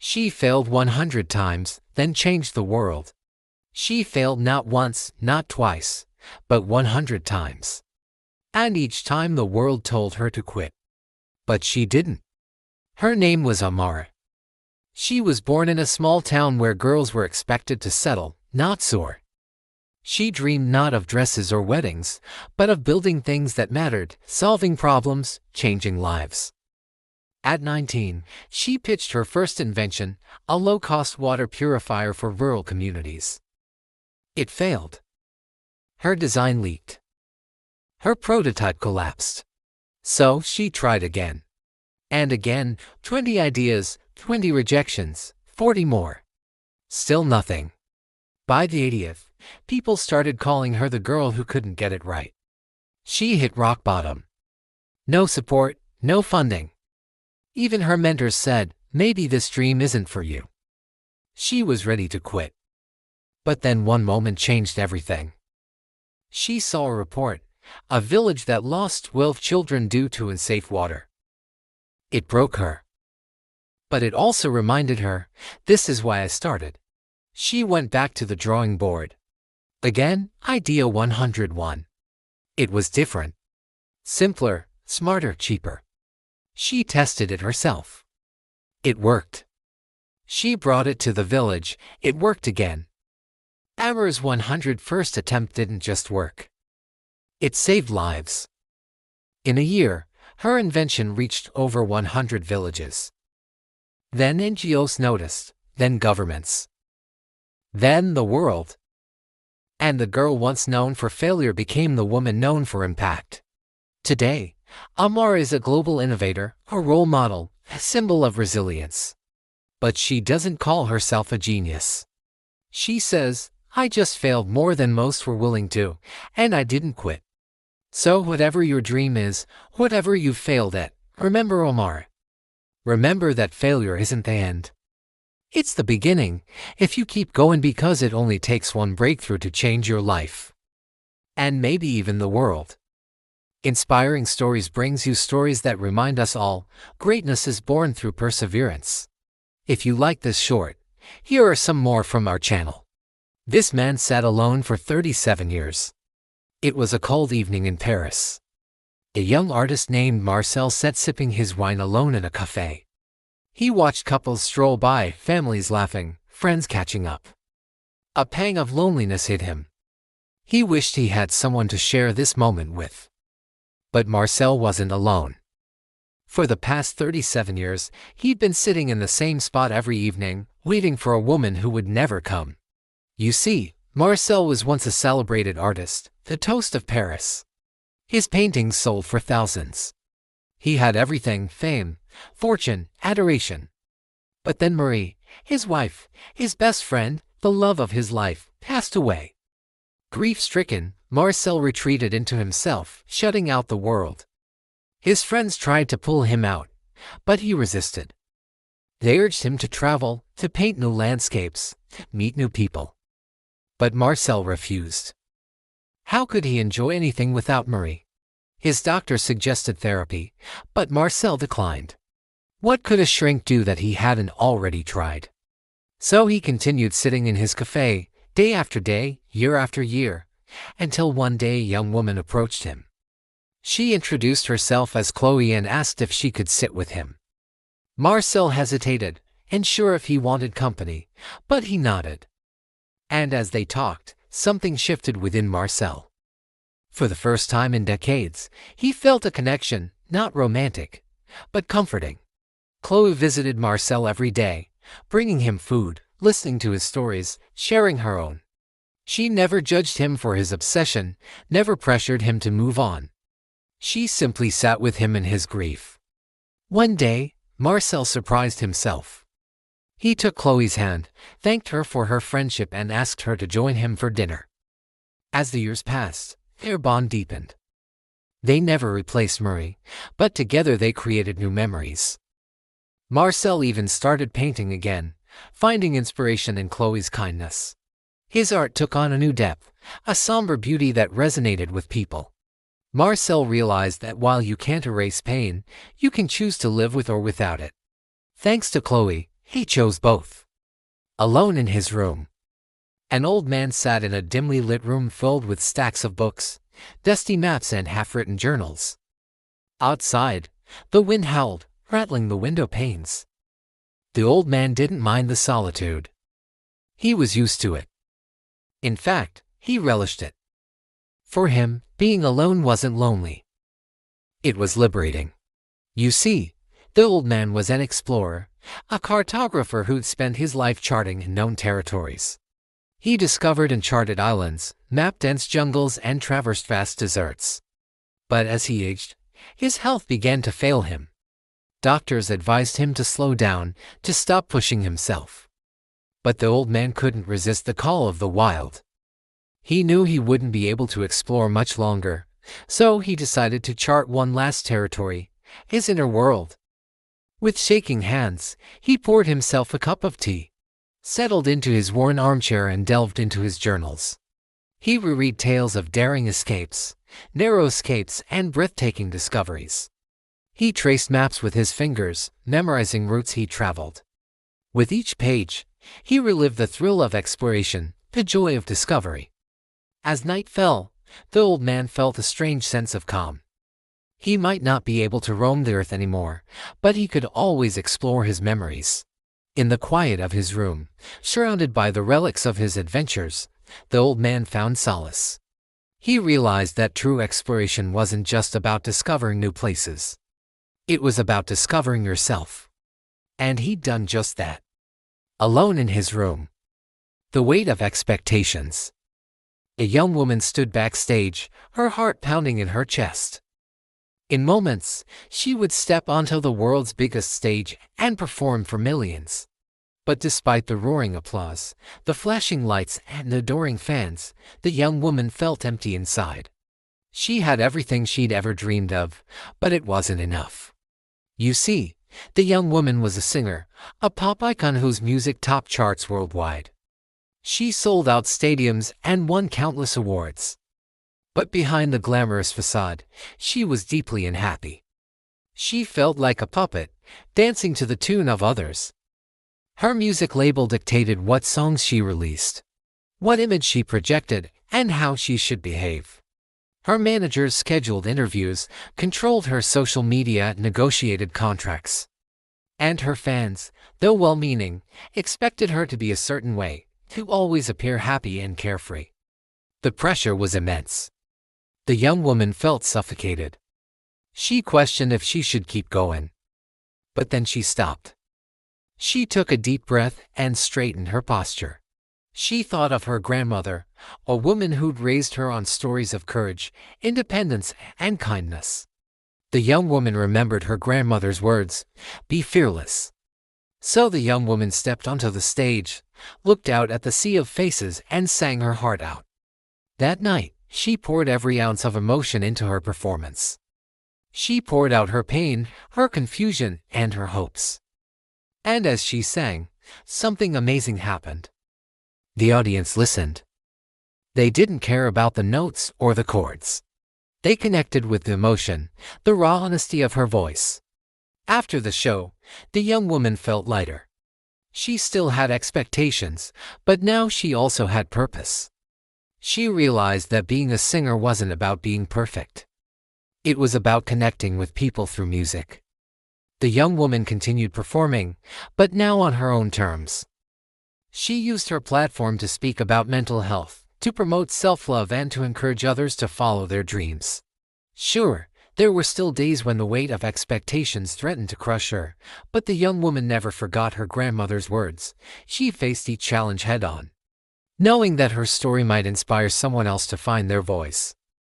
She failed 100 times, then changed the world. She failed not once, not twice, but 100 times. And each time the world told her to quit. But she didn't. Her name was Amara. She was born in a small town where girls were expected to settle, not soar. She dreamed not of dresses or weddings, but of building things that mattered, solving problems, changing lives. At 19, she pitched her first invention, a low-cost water purifier for rural communities. It failed. Her design leaked. Her prototype collapsed. So she tried again. And again, 20 ideas, 20 rejections, 40 more. Still nothing. By the 80th, people started calling her the girl who couldn't get it right. She hit rock bottom. No support, no funding. Even her mentors said, maybe this dream isn't for you. She was ready to quit. But then one moment changed everything. She saw a report, a village that lost 12 children due to unsafe water. It broke her. But it also reminded her, this is why I started. She went back to the drawing board. Again, idea 101. It was different. Simpler, smarter, cheaper. She tested it herself. It worked. She brought it to the village. It worked again. Amara's 101st attempt didn't just work. It saved lives. In a year, her invention reached over 100 villages. Then NGOs noticed, then governments. Then the world. And the girl once known for failure became the woman known for impact. Today, Amara is a global innovator, a role model, a symbol of resilience. But she doesn't call herself a genius. She says, I just failed more than most were willing to, and I didn't quit. So whatever your dream is, whatever you've failed at, remember Amara. Remember that failure isn't the end. It's the beginning, if you keep going, because it only takes one breakthrough to change your life. And maybe even the world. Inspiring Stories brings you stories that remind us all, greatness is born through perseverance. If you like this short, here are some more from our channel. This man sat alone for 37 years. It was a cold evening in Paris. A young artist named Marcel sat sipping his wine alone in a cafe. He watched couples stroll by, families laughing, friends catching up. A pang of loneliness hit him. He wished he had someone to share this moment with. But Marcel wasn't alone. For the past 37 years, he'd been sitting in the same spot every evening, waiting for a woman who would never come. You see, Marcel was once a celebrated artist, the toast of Paris. His paintings sold for thousands. He had everything: fame, fortune, adoration. But then Marie, his wife, his best friend, the love of his life, passed away. Grief-stricken, Marcel retreated into himself, shutting out the world. His friends tried to pull him out, but he resisted. They urged him to travel, to paint new landscapes, to meet new people. But Marcel refused. How could he enjoy anything without Marie? His doctor suggested therapy, but Marcel declined. What could a shrink do that he hadn't already tried? So he continued sitting in his cafe, day after day, year after year, until one day a young woman approached him. She introduced herself as Chloe and asked if she could sit with him. Marcel hesitated, unsure if he wanted company, but he nodded. And as they talked, something shifted within Marcel. For the first time in decades, he felt a connection, not romantic, but comforting. Chloe visited Marcel every day, bringing him food, listening to his stories, sharing her own. She never judged him for his obsession, never pressured him to move on. She simply sat with him in his grief. One day, Marcel surprised himself. He took Chloe's hand, thanked her for her friendship, and asked her to join him for dinner. As the years passed, their bond deepened. They never replaced Marie, but together they created new memories. Marcel even started painting again, finding inspiration in Chloe's kindness. His art took on a new depth, a somber beauty that resonated with people. Marcel realized that while you can't erase pain, you can choose to live with or without it. Thanks to Chloe, He chose both. Alone in his room. An old man sat in a dimly lit room filled with stacks of books, dusty maps and half-written journals. Outside, the wind howled, rattling the window panes. The old man didn't mind the solitude. He was used to it. In fact, he relished it. For him, being alone wasn't lonely. It was liberating. You see, the old man was an explorer, a cartographer who'd spent his life charting known territories. He discovered uncharted islands, mapped dense jungles, and traversed vast deserts. But as he aged, his health began to fail him. Doctors advised him to slow down, to stop pushing himself. But the old man couldn't resist the call of the wild. He knew he wouldn't be able to explore much longer, so he decided to chart one last territory, his inner world. With shaking hands, he poured himself a cup of tea, settled into his worn armchair and delved into his journals. He reread tales of daring escapes, narrow escapes, and breathtaking discoveries. He traced maps with his fingers, memorizing routes he traveled. With each page, he relived the thrill of exploration, the joy of discovery. As night fell, the old man felt a strange sense of calm. He might not be able to roam the earth anymore, but he could always explore his memories. In the quiet of his room, surrounded by the relics of his adventures, the old man found solace. He realized that true exploration wasn't just about discovering new places. It was about discovering yourself. And he'd done just that. Alone in his room. The weight of expectations. A young woman stood backstage, her heart pounding in her chest. In moments, she would step onto the world's biggest stage and perform for millions. But despite the roaring applause, the flashing lights, and the adoring fans, the young woman felt empty inside. She had everything she'd ever dreamed of, but it wasn't enough. You see, the young woman was a singer, a pop icon whose music topped charts worldwide. She sold out stadiums and won countless awards. But behind the glamorous facade, she was deeply unhappy. She felt like a puppet, dancing to the tune of others. Her music label dictated what songs she released, what image she projected, and how she should behave. Her managers scheduled interviews, controlled her social media, negotiated contracts. And her fans, though well-meaning, expected her to be a certain way, to always appear happy and carefree. The pressure was immense. The young woman felt suffocated. She questioned if she should keep going. But then she stopped. She took a deep breath and straightened her posture. She thought of her grandmother, a woman who'd raised her on stories of courage, independence, and kindness. The young woman remembered her grandmother's words, "Be fearless." So the young woman stepped onto the stage, looked out at the sea of faces, and sang her heart out. That night, she poured every ounce of emotion into her performance. She poured out her pain, her confusion, and her hopes. And as she sang, something amazing happened. The audience listened. They didn't care about the notes or the chords. They connected with the emotion, the raw honesty of her voice. After the show, the young woman felt lighter. She still had expectations, but now she also had purpose. She realized that being a singer wasn't about being perfect. It was about connecting with people through music. The young woman continued performing, but now on her own terms. She used her platform to speak about mental health, to promote self-love, and to encourage others to follow their dreams. Sure, there were still days when the weight of expectations threatened to crush her, but the young woman never forgot her grandmother's words. She faced each challenge head-on, knowing that her story might inspire someone else to find their voice.